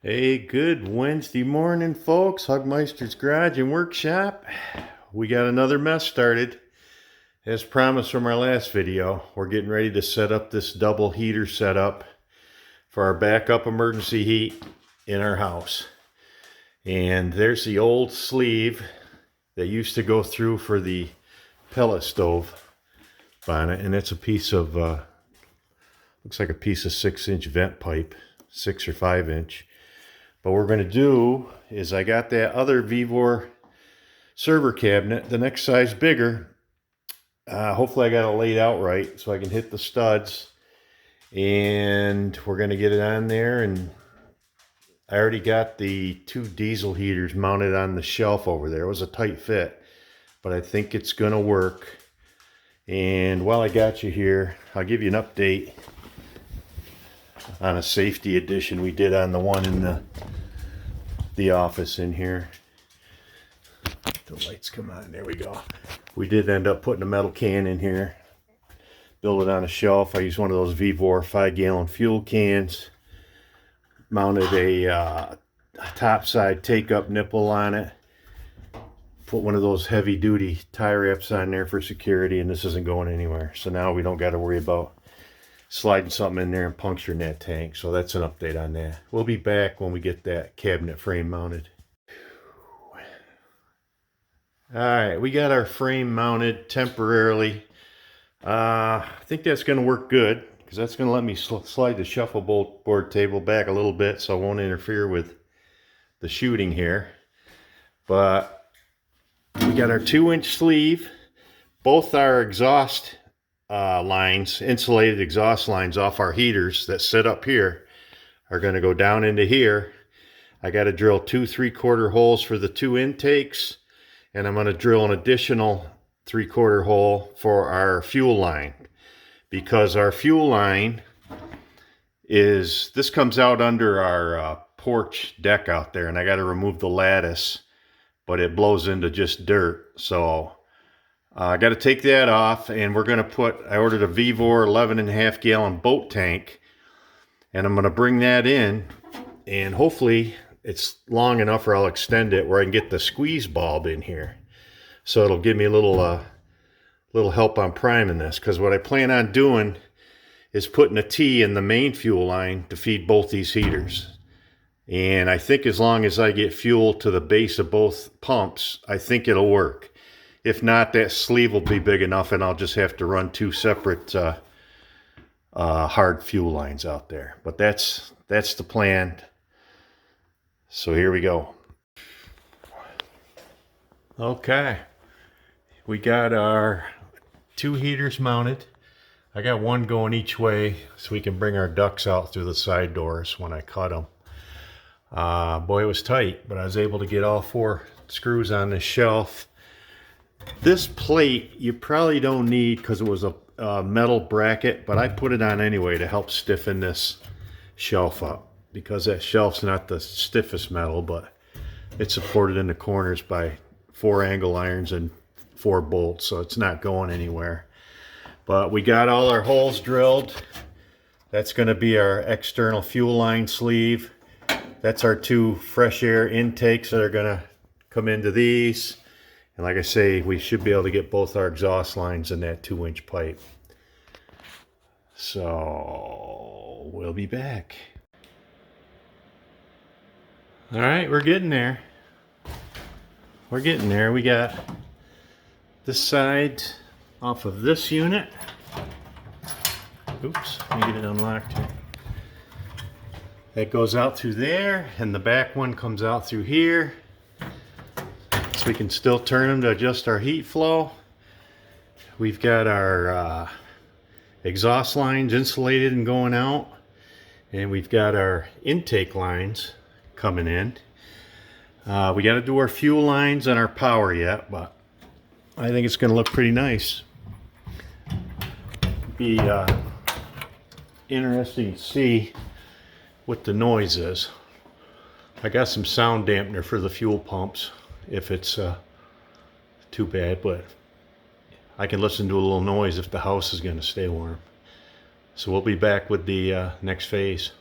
Hey, good Wednesday morning, folks. Hugmeister's Garage and Workshop. We got another mess started. As promised from our last video, we're getting ready to set up this double heater setup for our backup emergency heat in our house. And there's the old sleeve that used to go through for the pellet stove bonnet. And it's a piece of, looks like a piece of 6-inch vent pipe, 6 or 5-inch. But what we're going to do is I got that other Vevor server cabinet, the next size bigger. Hopefully I got it laid out right so I can hit the studs. And we're going to get it on there. And I already got the 2 diesel heaters mounted on the shelf over there. It was a tight fit, but I think it's going to work. And while I got you here, I'll give you an update on a safety edition we did on the one in the office in here. The lights come on. There we go. We did end up putting a metal can in here, build it on a shelf. I used one of those Vevor 5-gallon fuel cans, mounted a top side take-up nipple on it, put one of those heavy duty tie wraps on there for security, and this isn't going anywhere. So now we don't got to worry about sliding something in there and puncturing that tank. So that's an update on that. We'll be back when we get that cabinet frame mounted. All right, we got our frame mounted temporarily. I think that's going to work good because that's going to let me slide the shuffleboard table back a little bit so it won't interfere with the shooting here. But we got our 2-inch sleeve. Both our exhaust lines, insulated exhaust lines off our heaters that sit up here, are going to go down into here. I got to drill 2 3/4 holes for the 2 intakes, and I'm going to drill an additional 3/4 hole for our fuel line, because our fuel line this comes out under our porch deck out there, and I got to remove the lattice, but it blows into just dirt. So I got to take that off, and we're going to I ordered a Vevor 11.5-gallon boat tank, and I'm going to bring that in, and hopefully it's long enough, or I'll extend it where I can get the squeeze bulb in here. So it'll give me a little help on priming this, because what I plan on doing is putting a T in the main fuel line to feed both these heaters. And I think as long as I get fuel to the base of both pumps, I think it'll work. If not, that sleeve will be big enough, and I'll just have to run 2 separate hard fuel lines out there. But that's the plan. So here we go. Okay, we got our 2 heaters mounted. I got one going each way so we can bring our ducts out through the side doors when I cut them. Boy, it was tight, but I was able to get all 4 screws on this shelf. This plate you probably don't need because it was a metal bracket, but I put it on anyway to help stiffen this shelf up, because that shelf's not the stiffest metal, but it's supported in the corners by 4 angle irons and 4 bolts, so it's not going anywhere. But we got all our holes drilled. That's going to be our external fuel line sleeve. That's our 2 fresh air intakes that are going to come into these. And like I say, we should be able to get both our exhaust lines in that 2-inch pipe. So we'll be back. All right, we're getting there. We're getting there. We got this side off of this unit. Oops, let me get it unlocked here. That goes out through there, and the back one comes out through here. So we can still turn them to adjust our heat flow. We've got our exhaust lines insulated and going out, and we've got our intake lines coming in. We got to do our fuel lines and our power yet, but I think it's going to look pretty nice. Be interesting to see what the noise is. I got some sound dampener for the fuel pumps if it's too bad, but I can listen to a little noise if the house is going to stay warm. So we'll be back with the next phase.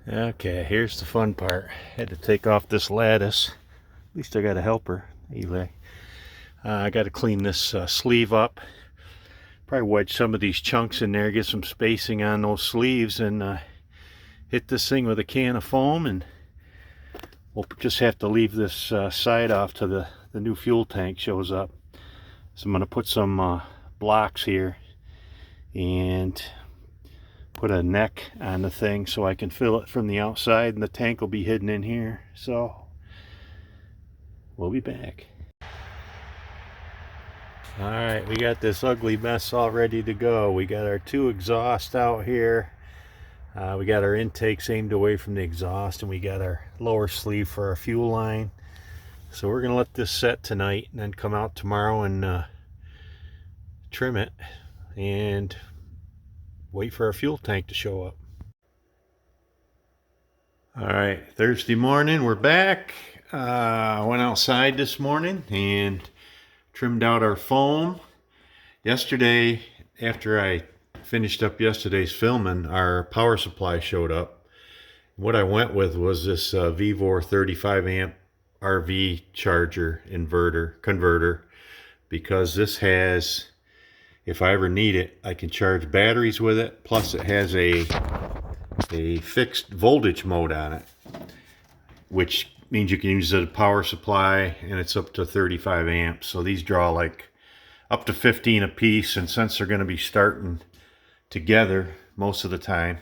Okay, here's the fun part. Had to take off this lattice. At least I got a helper, Eli. I got to clean this sleeve up. Probably wedge some of these chunks in there, get some spacing on those sleeves, and hit this thing with a can of foam, and we'll just have to leave this side off till the new fuel tank shows up. So I'm going to put some blocks here and put a neck on the thing so I can fill it from the outside, and the tank will be hidden in here. So we'll be back. Alright, we got this ugly mess all ready to go. We got our two exhausts out here. We got our intakes aimed away from the exhaust, and we got our lower sleeve for our fuel line. So we're going to let this set tonight and then come out tomorrow and trim it and wait for our fuel tank to show up. Alright, Thursday morning, we're back. Went outside this morning and trimmed out our foam. Yesterday, after I finished up yesterday's filming, our power supply showed up. What I went with was this Vivor 35 amp RV charger converter, because this has, if I ever need it, I can charge batteries with it. Plus it has a fixed voltage mode on it, which means you can use it as a power supply, and it's up to 35 amps. So these draw like up to 15 a piece, and since they're going to be starting together most of the time,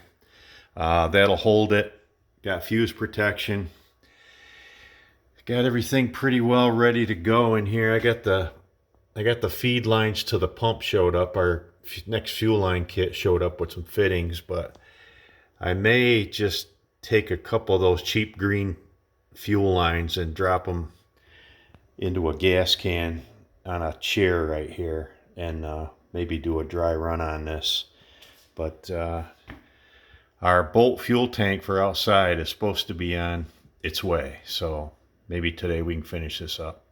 that'll hold it. Got fuse protection. Got everything pretty well ready to go in here. I got the feed lines to the pump showed up. Our next fuel line kit showed up with some fittings, but I may just take a couple of those cheap green fuel lines and drop them into a gas can on a chair right here, and maybe do a dry run on this. But our bolt fuel tank for outside is supposed to be on its way, so maybe today we can finish this up.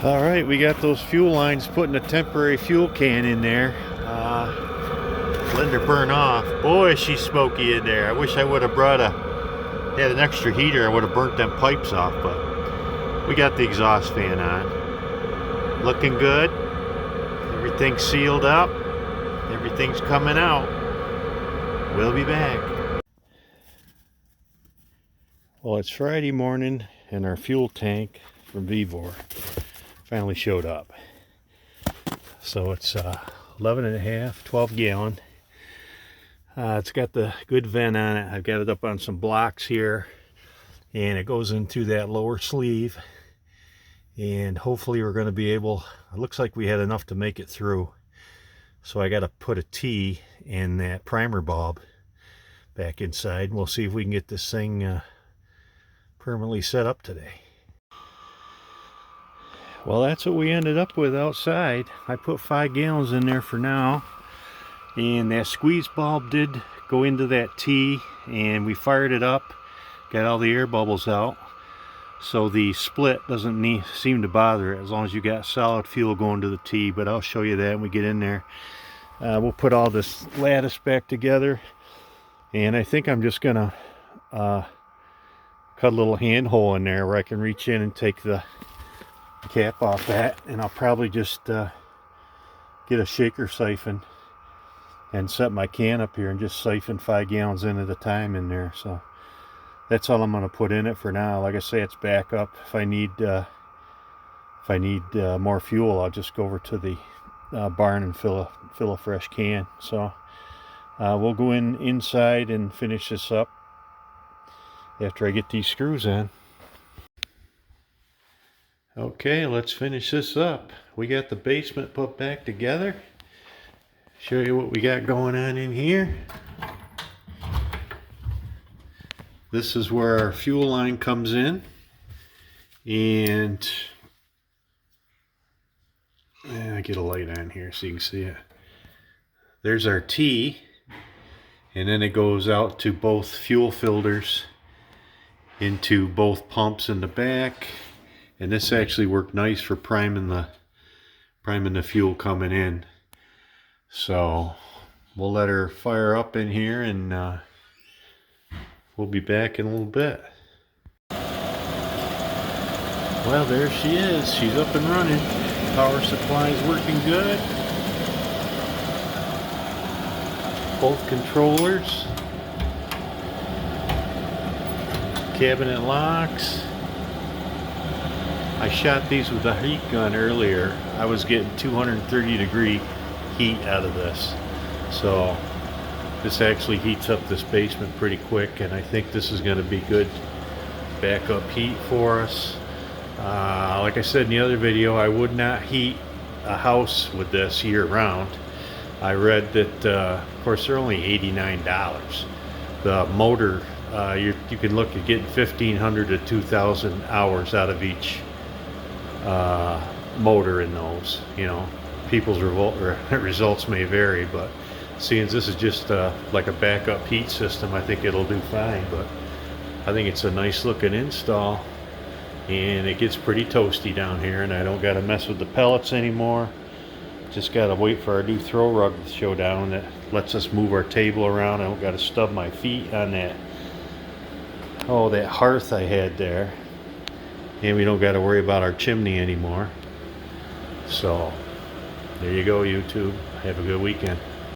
All right, we got those fuel lines putting a temporary fuel can in there. Letting her burn off. Boy, is she smoky in there. I wish I would have had an extra heater. I would have burnt them pipes off, but we got the exhaust fan on. Looking good. Everything's sealed up. Everything's coming out. We'll be back. Well, it's Friday morning, and our fuel tank from Vivor finally showed up. So it's 11 and a half, 12 gallon. It's got the good vent on it. I've got it up on some blocks here, and it goes into that lower sleeve, and hopefully we're going to be able, it looks like we had enough to make it through. So I got to put a T in that primer bulb back inside, and we'll see if we can get this thing permanently set up today. Well, that's what we ended up with outside. I put 5 gallons in there for now. And that squeeze bulb did go into that T, and we fired it up, got all the air bubbles out. So the split doesn't seem to bother it as long as you got solid fuel going to the T, but I'll show you that when we get in there. We'll put all this lattice back together, and I think I'm just gonna cut a little hand hole in there where I can reach in and take the cap off that, and I'll probably just get a shaker siphon and set my can up here and just siphon 5 gallons in at a time in there. So that's all I'm going to put in it for now. Like I say, it's backup. If I need more fuel, I'll just go over to the barn and fill a fresh can. So we'll go inside and finish this up after I get these screws in. Okay, let's finish this up. We got the basement put back together. Show you what we got going on in here. This is where our fuel line comes in, and I get a light on here so you can see it. There's our T, and then it goes out to both fuel filters into both pumps in the back, and this actually worked nice for priming the fuel coming in. So we'll let her fire up in here and we'll be back in a little bit. Well, there she is. She's up and running. Power supply is working good. Both controllers. Cabinet locks. I shot these with a heat gun earlier. I was getting 230-degree heat out of this. So this actually heats up this basement pretty quick, and I think this is going to be good backup heat for us. Like I said in the other video, I would not heat a house with this year-round. I read that, of course, they're only $89. The motor, you can look at getting 1,500 to 2,000 hours out of each motor in those. You know, people's results may vary, but seeing as this is just like a backup heat system, I think it'll do fine. But I think it's a nice looking install, and it gets pretty toasty down here, and I don't got to mess with the pellets anymore. Just got to wait for our new throw rug to show down that lets us move our table around. I don't got to stub my feet on that, that hearth I had there. And we don't got to worry about our chimney anymore. So there you go, YouTube. Have a good weekend.